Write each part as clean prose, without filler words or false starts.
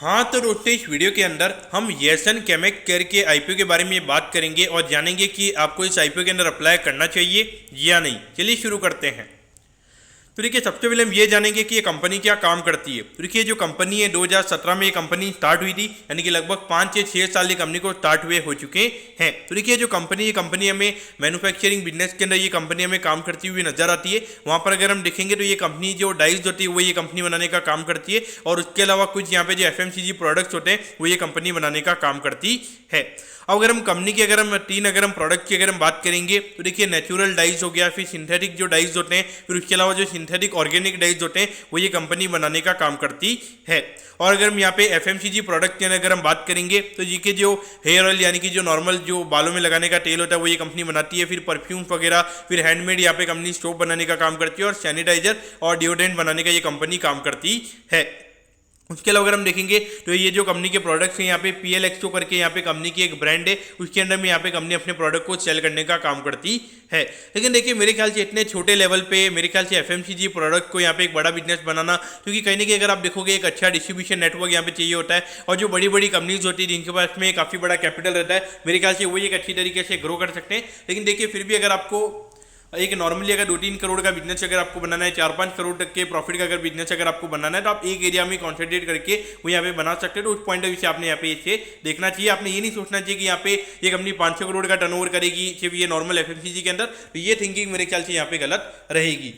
हाँ तो दोस्तों इस वीडियो के अंदर हम येसन केमेक केयर के आईपीओ के बारे में बात करेंगे और जानेंगे कि आपको इस आईपीओ के अंदर अप्लाई करना चाहिए या नहीं। चलिए शुरू करते हैं। तो देखिए सबसे पहले हम ये जानेंगे कि ये कंपनी क्या काम करती है। तो देखिए जो कंपनी है 2017 में ये कंपनी स्टार्ट हुई थी, यानी कि लगभग 5 से 6 साल ये कंपनी को स्टार्ट हुए हो चुके हैं। तो देखिए जो कंपनी, ये कंपनी हमें मैन्युफैक्चरिंग बिजनेस के अंदर ये कंपनी हमें काम करती हुई नजर आती है। वहाँ पर अगर हम देखेंगे तो ये कंपनी जो डाइज होती है वो ये कंपनी बनाने का काम करती है, और उसके अलावा कुछ यहाँ पे जो एफएमसीजी प्रोडक्ट्स होते हैं वो ये कंपनी बनाने का काम करती है। अब अगर हम कंपनी की अगर हम प्रोडक्ट की अगर हम बात करेंगे तो देखिए नेचुरल डाइज हो गया, फिर सिंथेटिक जो डाइज होते हैं, फिर उसके अलावा जो सिंथेटिक ऑर्गेनिक डाइज होते हैं वो ये कंपनी बनाने का काम करती है। और अगर हम यहाँ पे एफएमसीजी प्रोडक्ट की अगर हम बात करेंगे तो ये के जो हेयर ऑयल यानी कि जो नॉर्मल जो बालों में लगाने का तेल होता है वो ये कंपनी बनाती है। फिर परफ्यूम्स वगैरह, फिर हैंडमेड यहाँ पे कंपनी सोप बनाने का काम करती है, और सैनिटाइजर और डिओड्रेंट बनाने का ये कंपनी काम करती है। उसके अलावा अगर हम देखेंगे तो ये जो कंपनी के प्रोडक्ट्स हैं यहाँ पे पीएल एक्सो करके यहाँ पे कंपनी की एक ब्रांड है, उसके अंदर में यहाँ पे कंपनी अपने प्रोडक्ट को सेल करने का काम करती है। लेकिन देखिए मेरे ख्याल से इतने छोटे लेवल पे मेरे ख्याल से एफएमसीजी प्रोडक्ट को यहाँ पे एक बड़ा बिजनेस बनाना, क्योंकि कहीं ना कहीं अगर आप देखोगे एक अच्छा डिस्ट्रीब्यूशन नेटवर्क यहाँ पे चाहिए होता है, और जो बड़ी बड़ी कंपनीज होती है जिनके पास में काफ़ी बड़ा कैपिटल रहता है, मेरे ख्याल से वो एक अच्छी तरीके से ग्रो कर सकते हैं। लेकिन देखिए फिर भी अगर आपको एक नॉर्मली अगर 2-3 करोड़ का बिजनेस अगर आपको बनाना है, 4-5 करोड़ तक के प्रॉफिट का अगर बिजनेस अगर आपको बनाना है, तो आप एक एरिया में कॉन्सेंट्रेट करके वो यहाँ पे बना सकते हैं। तो उस पॉइंट ऑफ व्यू से आपने यहाँ पे इसे देखना चाहिए। आपने ये नहीं सोचना चाहिए कि यहाँ पे ये कंपनी 500 करोड़ का टर्नओवर करेगी सिर्फ ये नॉर्मल एफएमसीजी के अंदर, तो ये थिंकिंग मेरे ख्याल से यहाँ पे गलत रहेगी।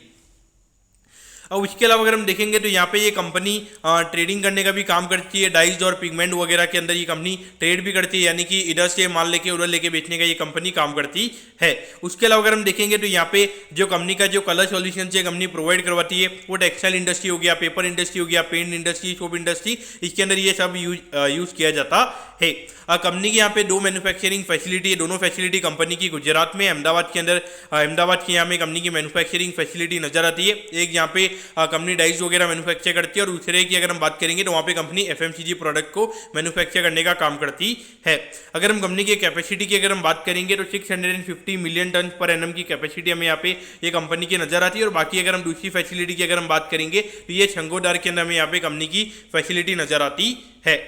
और उसके अलावा अगर हम देखेंगे तो यहाँ पे ये कंपनी ट्रेडिंग करने का भी काम करती है, डाइज और पिगमेंट वगैरह के अंदर ये कंपनी ट्रेड भी करती है, यानी कि इधर से माल लेके उधर लेके बेचने का ये कंपनी काम करती है। उसके अलावा अगर हम देखेंगे तो यहाँ पे जो कंपनी का जो कलर सॉल्यूशन ये कंपनी प्रोवाइड करवाती है, वो टेक्सटाइल इंडस्ट्री हो गया, पेपर इंडस्ट्री हो गया, पेंट इंडस्ट्री, सोप इंडस्ट्री, इसके अंदर ये सब यूज किया जाता है। कंपनी की यहाँ पे 2 मैन्युफैक्चरिंग फैसिलिटी है, दोनों फैसिलिटी कंपनी की गुजरात में, अहमदाबाद के अंदर, अहमदाबाद की यहाँ में कंपनी की मैन्युफैक्चरिंग फैसिलिटी नजर आती है। एक यहाँ पे कंपनी डाइज वगैरह मैन्युफैक्चर करती है, और दूसरे की अगर हम बात करेंगे तो वहाँ पे कंपनी एफएमसीजी प्रोडक्ट को मैन्युफैक्चर करने का काम करती है। अगर हम कंपनी की कैपेसिटी की अगर हम बात करेंगे तो 650 मिलियन टन पर एनम की कैपेसिटी हमें यहाँ पे ये कंपनी की नजर आती है। और बाकी अगर हम दूसरी फैसिलिटी की अगर हम बात करेंगे तो ये छंगोदार के अंदर हमें यहाँ पे कंपनी की फैसिलिटी नजर आती है।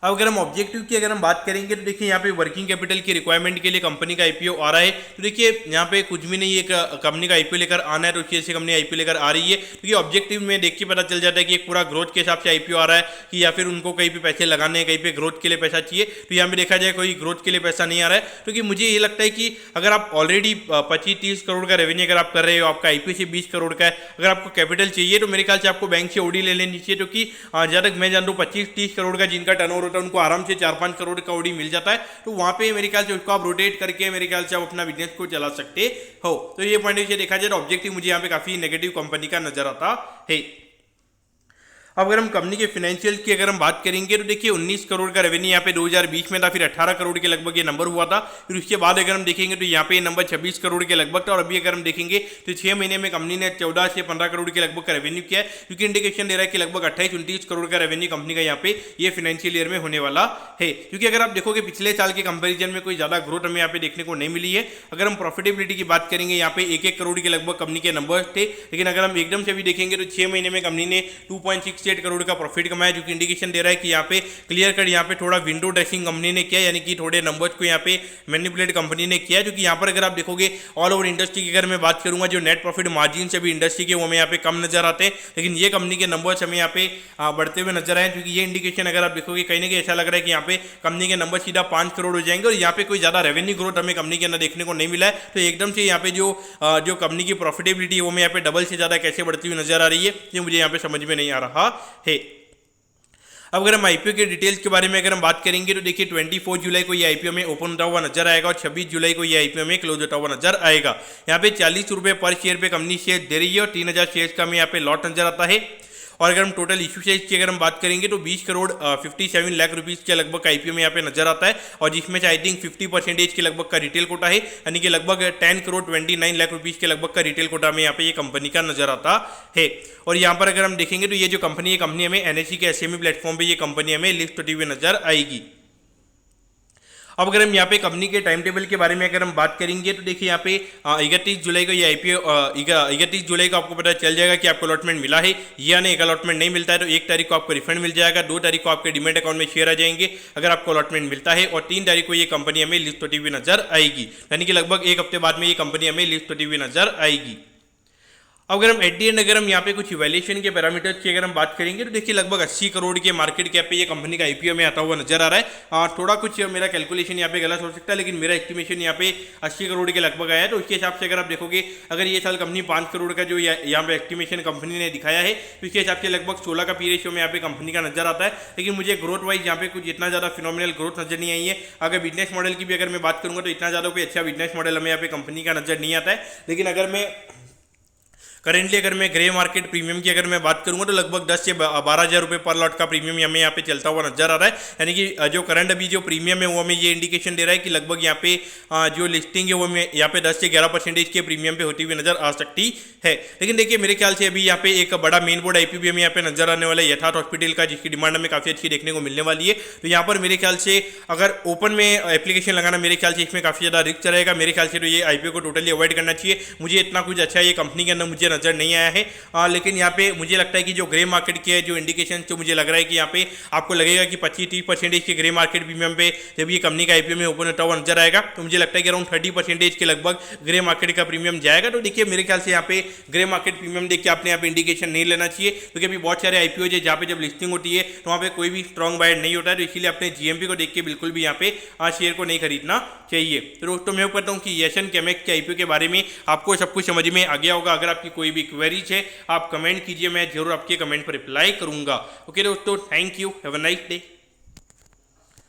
अब अगर हम ऑब्जेक्टिव की अगर हम बात करेंगे तो देखिए यहाँ पे वर्किंग कैपिटल की रिक्वायरमेंट के लिए कंपनी का आईपीओ आ रहा है। तो देखिए यहाँ पे कुछ भी नहीं, एक कंपनी का आईपीओ लेकर आना है तो उसकी कंपनी आईपीओ लेकर आ रही है, क्योंकि ऑब्जेक्टिव में देख के पता चल जाता है कि एक पूरा ग्रोथ के हिसाब से आईपीओ आ रहा है, कि या फिर उनको कहीं पे पैसे लगाने हैं, कहीं पे ग्रोथ के लिए पैसा चाहिए। तो यहाँ पे देखा जाए कोई ग्रोथ के लिए पैसा नहीं आ रहा है, क्योंकि मुझे ये लगता है कि अगर आप ऑलरेडी 25-30 करोड़ का रेवेन्यू अगर आप कर रहे हो, आपका आईपीओ से 20 करोड़ का है, अगर आपको कैपिटल चाहिए तो मेरे ख्याल से आपको बैंक से ओडी ले लेनी चाहिए, क्योंकि जहाँ तक मैं जानता हूँ 25-30 करोड़ का जिनका टर्नओवर होता है उनको आराम से 4-5 करोड़ का ओडी मिल जाता है। तो वहां पे मेरे ख्याल से उसको आप रोटेट करके मेरे ख्याल से आप अपना बिजनेस को चला सकते हो। तो ये पॉइंट से देखा जाए तो ऑब्जेक्टिव मुझे यहाँ पे काफी नेगेटिव कंपनी का नजर आता है। अब अगर हम कंपनी के फाइनेंशियल की अगर हम बात करेंगे तो देखिए 19 करोड़ का रेवेन्यू यहाँ पे 2020 में था, फिर 18 करोड़ के लगभग ये नंबर हुआ था। फिर उसके बाद अगर हम देखेंगे तो यहाँ पे नंबर 26 करोड़ के लगभग था, और अभी अगर हम देखेंगे तो 6 महीने में कंपनी ने 14 से 15 करोड़ के लगभग का रेवेन्यू किया है, क्योंकि इंडिकेशन दे रहा है कि लगभग 28-29 करोड़ का रेवेन्यू कंपनी का यहाँ पे ये फाइनेंशियल ईयर में होने वाला है। क्योंकि अगर आप देखोगे पिछले साल के कंपेरिजन में कोई ज्यादा ग्रोथ हमें यहाँ पे देखने को नहीं मिली है। अगर हम प्रॉफिटेबिलिटी की बात करेंगे यहाँ पे 1-1 करोड़ के लगभग कंपनी के नंबर थे, लेकिन अगर हम एकदम से भी देखेंगे तो 6 महीने में कंपनी ने 2.68 करोड़ का प्रॉफिट कमाया, जो कि इंडिकेशन दे रहा है कि यहाँ पे क्लियर कट यहाँ पे थोड़ा विंडो ड्रेसिंग कंपनी ने किया, यानी कि थोड़े नंबर्स को यहाँ पे मैनिपुलेट कंपनी ने किया। जो कि यहाँ पर अगर आप देखोगे ऑल ओवर इंडस्ट्री की अगर मैं बात करूंगा, जो नेट प्रॉफिट मार्जिन से भी इंडस्ट्री के वो हमें यहाँ पे कम नजर आते हैं, लेकिन ये कंपनी के नंबर्स हमें यहाँ पे बढ़ते हुए नजर आए, क्योंकि ये इंडिकेशन अगर आप देखोगे कहीं ना कहीं ऐसा लग रहा है कि यहाँ पे कंपनी के नंबर सीधा 5 करोड़ हो जाएंगे, और यहाँ पे कोई ज्यादा रेवेन्यू ग्रोथ हमें कंपनी के अंदर देखने को नहीं मिला है। तो एकदम से यहाँ पे जो कंपनी की प्रॉफिटेबिलिटी है वो हमें यहाँ पे डबल से ज्यादा कैसे बढ़ती हुई नजर आ रही है, ये मुझे यहाँ पे समझ में नहीं आ रहा है। अब अगर हम आईपीओ के डिटेल्स के बारे में अगर हम बात करेंगे तो देखिए 24 जुलाई को ये आईपीओ में ओपन होता हुआ नजर आएगा, और 26 जुलाई को ये आईपीओ में क्लोज होता हुआ नजर आएगा। यहाँ पे 40 रुपये पर शेयर पे कंपनी शेयर दे रही है, और 3000 शेयर का हमें यहाँ पे लॉट नजर आता है। और अगर हम टोटल इशू साइज की अगर हम बात करेंगे तो 20 करोड़ 57 लाख रुपीस के लगभग आईपीओ में यहाँ पे नजर आता है, और जिसमें से आई थिंक 50% के लगभग का रिटेल कोटा है, यानी कि लगभग 10 करोड़ 29 लाख रुपीस के लगभग का रिटेल कोटा में यहाँ पे ये कंपनी का नजर आता है। और यहाँ पर अगर हम देखेंगे तो ये जो कंपनी है, कंपनी हमें एनएसई के एसएमई प्लेटफॉर्म पे ये कंपनी हमें लिस्ट होती हुई नजर आएगी। अब अगर हम यहाँ पे कंपनी के टाइम टेबल के बारे में अगर हम बात करेंगे तो देखिए यहाँ पे 31 जुलाई को ये आईपीओ 31 जुलाई को आपको पता चल जाएगा कि आपको अलॉटमेंट मिला है या नहीं। अगर अलॉटमेंट नहीं मिलता है तो 1 तारीख को आपको रिफंड मिल जाएगा, 2 तारीख को आपके डीमैट अकाउंट में शेयर आ जाएंगे अगर आपको अलॉटमेंट मिलता है, और 3 तारीख को ये कंपनी हमें लिस्ट होती हुई नजर आएगी, यानी कि लगभग 1 हफ्ते बाद में ये कंपनी हमें लिस्ट होती हुई नजर आएगी। अब अगर हम एट दी एंड अगर हम यहाँ पे कुछ वैल्यूएशन के पैरामीटर्स की अगर हम बात करेंगे तो देखिए लगभग 80 करोड़ के मार्केट कैप पे ये कंपनी का आईपीओ में आता हुआ नजर आ रहा है। थोड़ा कुछ मेरा कैलकुलेशन यहाँ पे गलत हो सकता है, लेकिन मेरा एस्टिमेशन यहाँ पे 80 करोड़ के लगभग आया है। तो उसके हिसाब से अगर आप देखोगे, अगर ये साल कंपनी 5 करोड़ का जो यहाँ पे एस्टिमेशन कंपनी ने दिखाया है, तो इसके हिसाब से लगभग 16 का पी रेशियो में यहाँ पे कंपनी का नजर आता है। लेकिन मुझे ग्रोथ वाइज यहाँ पे कुछ इतना ज़्यादा फिनोमिनल ग्रोथ नजर नहीं आई है। अगर बिजनेस मॉडल की भी अगर मैं बात करूँगा तो इतना ज़्यादा कोई अच्छा बिजनेस मॉडल हमें यहाँ पे कंपनी का नजर नहीं आता है। लेकिन अगर मैं करेंटली अगर मैं ग्रे मार्केट प्रीमियम की अगर मैं बात करूंगा तो लगभग 10 से 12,000 रुपये पर लॉट का प्रीमियम हमें यहाँ पे चलता हुआ नजर आ रहा है। यानी कि जो करंट अभी जो प्रीमियम है वो हमें ये इंडिकेशन दे रहा है कि लगभग यहाँ पे जो लिस्टिंग है वो हमें यहाँ पे 10 से 11% के प्रीमियम पे होती हुई नजर आ सकती है। लेकिन देखिए मेरे ख्याल से अभी यहाँ पे एक बड़ा मेन बोर्ड आईपीओ भी हमें यहाँ पे नजर आने वाला है यथार्थ हॉस्पिटल का, जिसकी डिमांड हमें काफी अच्छी देखने को मिलने वाली है। तो यहाँ पर मेरे ख्याल से अगर ओपन में एप्लीकेशन लगाना, मेरे ख्याल से इसमें काफी ज्यादा रिस्क रहेगा। मेरे ख्याल से तो ये आईपीओ को टोटली अवॉइड करना चाहिए। मुझे इतना कुछ अच्छा ये कंपनी के अंदर मुझे नजर नहीं आया है। लेकिन यहाँ पे मुझे लगता है कि जो ग्रे मार्केट की है जो इंडिकेशन, तो मुझे लग रहा है कि यहाँ पे आपको लगेगा कि 25-30% के ग्रे मार्केट प्रीमियम पे जब ये कंपनी का आईपीओ में ओपन होता हुआ नजर आएगा, तो मुझे लगता है कि अराउंड 30% के लगभग ग्रे मार्केट का प्रीमियम जाएगा। तो देखिए मेरे ख्याल से यहाँ पे ग्रे मार्केट प्रीमियम देख के आपने यहाँ पे इंडिकेशन नहीं लेना चाहिए, क्योंकि अभी बहुत सारे आईपीओ है जहाँ पे जब लिस्टिंग होती है तो वहाँ पे कोई भी स्ट्रॉन्ग बायर नहीं होता है। तो इसीलिए अपने जीएमपी को देख के बिल्कुल भी यहाँ पे शेयर को नहीं खरीदना चाहिए। तो दोस्तों मैं कहता हूँ कि एशियन केमेक्स के आईपीओ के बारे में आपको सब कुछ समझ में आ गया होगा। अगर आपकी कोई भी क्वेरीज है आप कमेंट कीजिए, मैं जरूर आपके कमेंट पर रिप्लाई करूंगा। ओके दोस्तों, thank you, have a nice day.